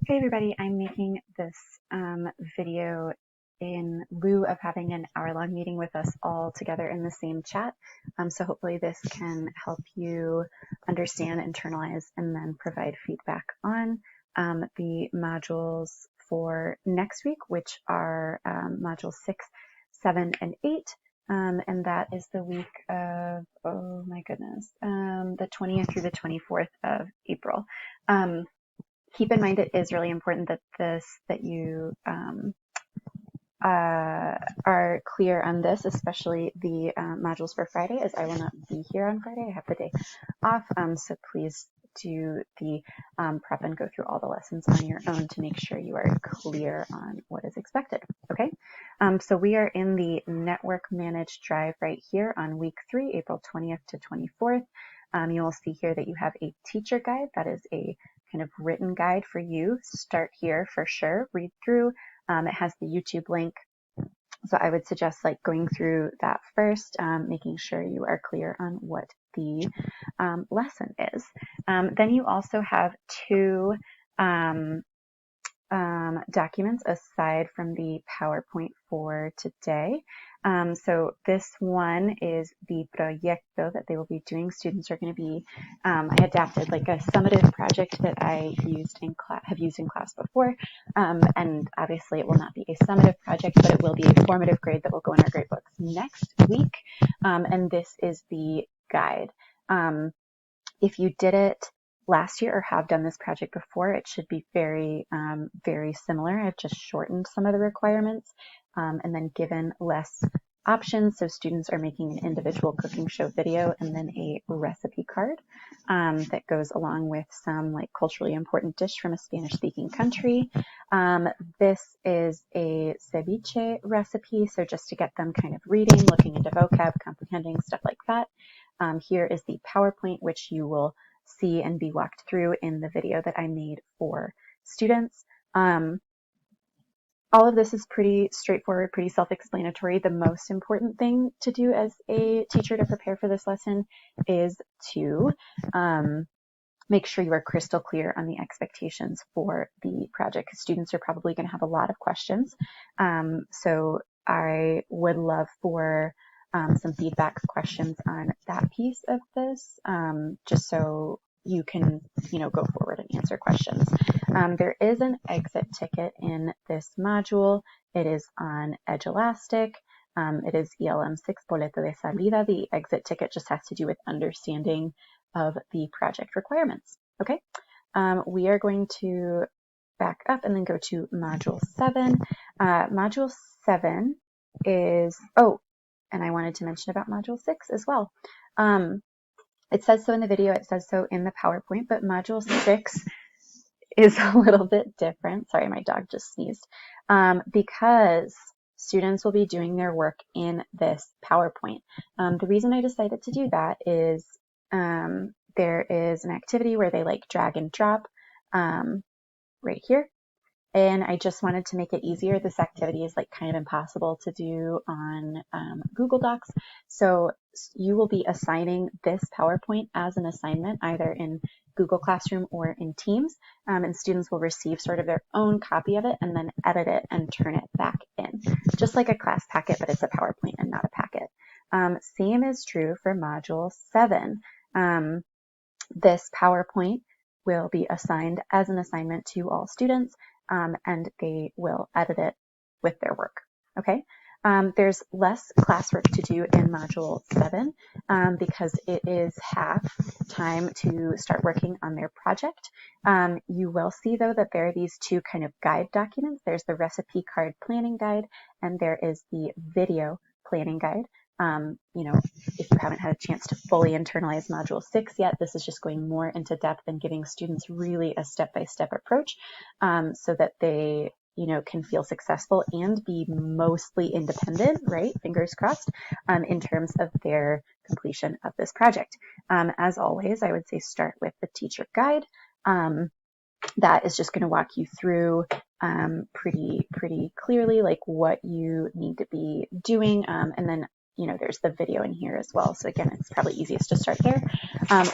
Hey everybody, I'm making this video in lieu of having an hour-long meeting with us all together in the same chat. So hopefully this can help you understand, internalize, and then provide feedback on the modules for next week, which are modules 6, 7, and 8. And that is the week of, oh my goodness, the 20th through the 24th of April. Keep in mind it is really important that you are clear on this, especially the modules for Friday, as I will not be here on Friday. I have the day off, so please do the prep and go through all the lessons on your own to make sure you are clear on what is expected. Okay, so we are in the Network Managed Drive right here on week 3, April 20th to 24th. You will see here that you have a teacher guide. That is a kind of written guide for you. Start here for sure, read through. It has the YouTube link. So I would suggest like going through that first, making sure you are clear on what the lesson is. Then you also have two documents aside from the PowerPoint for today. So this one is the proyecto that they will be doing. Students are going to be, I adapted like a summative project that I have used in class before. And obviously it will not be a summative project, but it will be a formative grade that will go in our grade books next week. And this is the guide. If you did it last year or have done this project before, it should be very, very similar. I've just shortened some of the requirements and then given less options. So students are making an individual cooking show video and then a recipe card that goes along with some like culturally important dish from a Spanish-speaking country. This is a ceviche recipe. So just to get them kind of reading, looking into vocab, comprehending, stuff like that. Here is the PowerPoint, which you will see and be walked through in the video that I made for students. All of this is pretty straightforward, pretty self-explanatory. The most important thing to do as a teacher to prepare for this lesson is to make sure you are crystal clear on the expectations for the project, because students are probably going to have a lot of questions. So I would love for some feedback questions on that piece of this, just so you can, go forward and answer questions. There is an exit ticket in this module. It is on Edge Elastic. It is ELM 6 Boleto de Salida. The exit ticket just has to do with understanding of the project requirements. Okay, we are going to back up and then go to Module 7. Module 7 is, and I wanted to mention about Module 6 as well. It says so in the video, it says so in the PowerPoint, but Module 6 is a little bit different. Sorry, my dog just sneezed. Because students will be doing their work in this PowerPoint. The reason I decided to do that is there is an activity where they like drag and drop right here. And I just wanted to make it easier. This activity is like kind of impossible to do on Google Docs. So you will be assigning this PowerPoint as an assignment, either in Google Classroom or in Teams. And students will receive sort of their own copy of it and then edit it and turn it back in. Just like a class packet, but it's a PowerPoint and not a packet. Same is true for Module 7. This PowerPoint will be assigned as an assignment to all students. And they will edit it with their work. Okay. There's less classwork to do in Module 7 because it is half time to start working on their project. You will see though that there are these two kind of guide documents. There's the recipe card planning guide and there is the video planning guide. If you haven't had a chance to fully internalize Module 6 yet, this is just going more into depth and giving students really a step-by-step approach so that they, can feel successful and be mostly independent, right? Fingers crossed, in terms of their completion of this project. As always, I would say start with the teacher guide. That is just going to walk you through pretty clearly, like what you need to be doing, and then there's the video in here as well. So again, it's probably easiest to start there.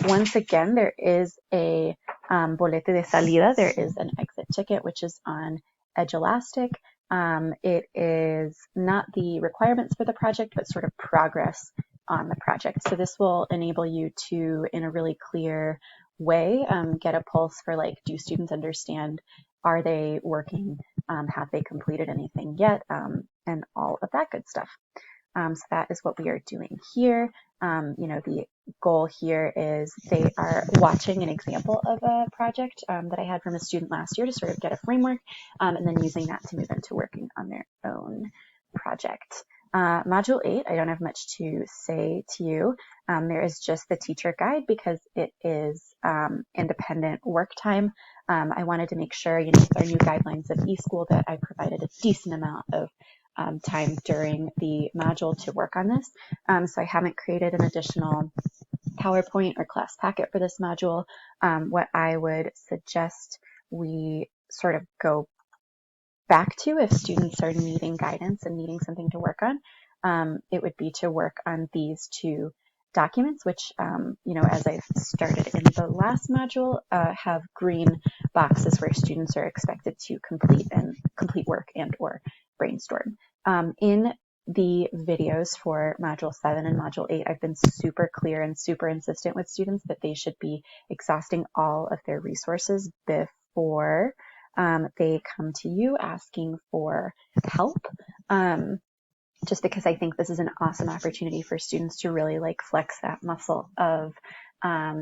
Once again, there is a boleto de salida. There is an exit the ticket, which is on Edulastic. It is not the requirements for the project, but sort of progress on the project. So this will enable you to, in a really clear way, get a pulse for like, do students understand? Are they working? Have they completed anything yet? And all of that good stuff. So that is what we are doing here. The goal here is they are watching an example of a project that I had from a student last year to sort of get a framework, and then using that to move into working on their own project. Module 8, I don't have much to say to you. There is just the teacher guide because it is independent work time. I wanted to make sure, with our new guidelines of eSchool, that I provided a decent amount of time during the module to work on this. So I haven't created an additional PowerPoint or class packet for this module. What I would suggest we sort of go back to if students are needing guidance and needing something to work on, it would be to work on these two documents, which, as I started in the last module, have green boxes where students are expected to complete work and or brainstorm. In the videos for Module 7 and Module 8, I've been super clear and super insistent with students that they should be exhausting all of their resources before they come to you asking for help. Just because I think this is an awesome opportunity for students to really like flex that muscle of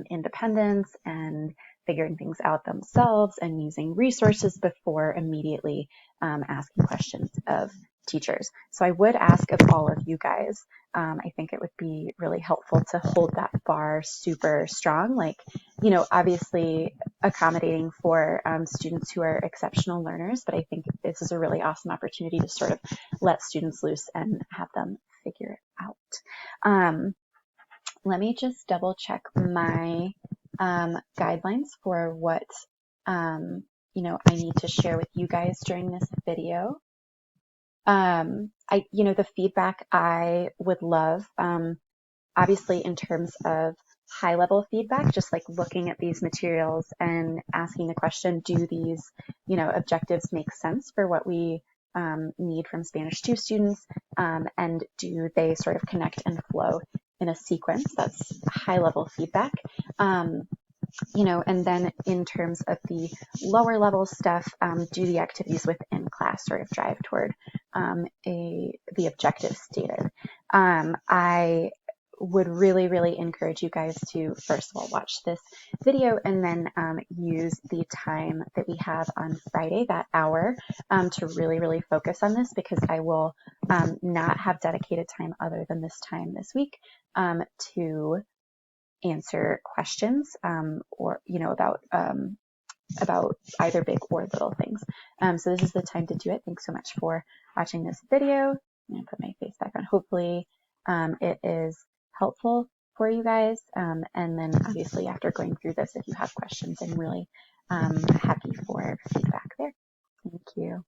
independence and figuring things out themselves and using resources before immediately asking questions of teachers. So I would ask of all of you guys, I think it would be really helpful to hold that bar super strong, like, obviously accommodating for students who are exceptional learners, but I think this is a really awesome opportunity to sort of let students loose and have them figure it out. Let me just double check my guidelines for what I need to share with you guys during this video. The feedback I would love, obviously in terms of high level feedback, just like looking at these materials and asking the question, do these, objectives make sense for what we need from Spanish 2 students? And do they sort of connect and flow in a sequence? That's high level feedback. And then in terms of the lower level stuff, do the activities within class sort of drive toward the objectives stated? I would really, really encourage you guys to, first of all, watch this video and then use the time that we have on Friday, that hour, to really, really focus on this, because I will not have dedicated time other than this time this week to answer questions or about either big or little things. So this is the time to do it. Thanks so much for watching this video. I'm going to put my face back on. Hopefully it is helpful for you guys. And then obviously after going through this, if you have questions, I'm really happy for feedback there. Thank you.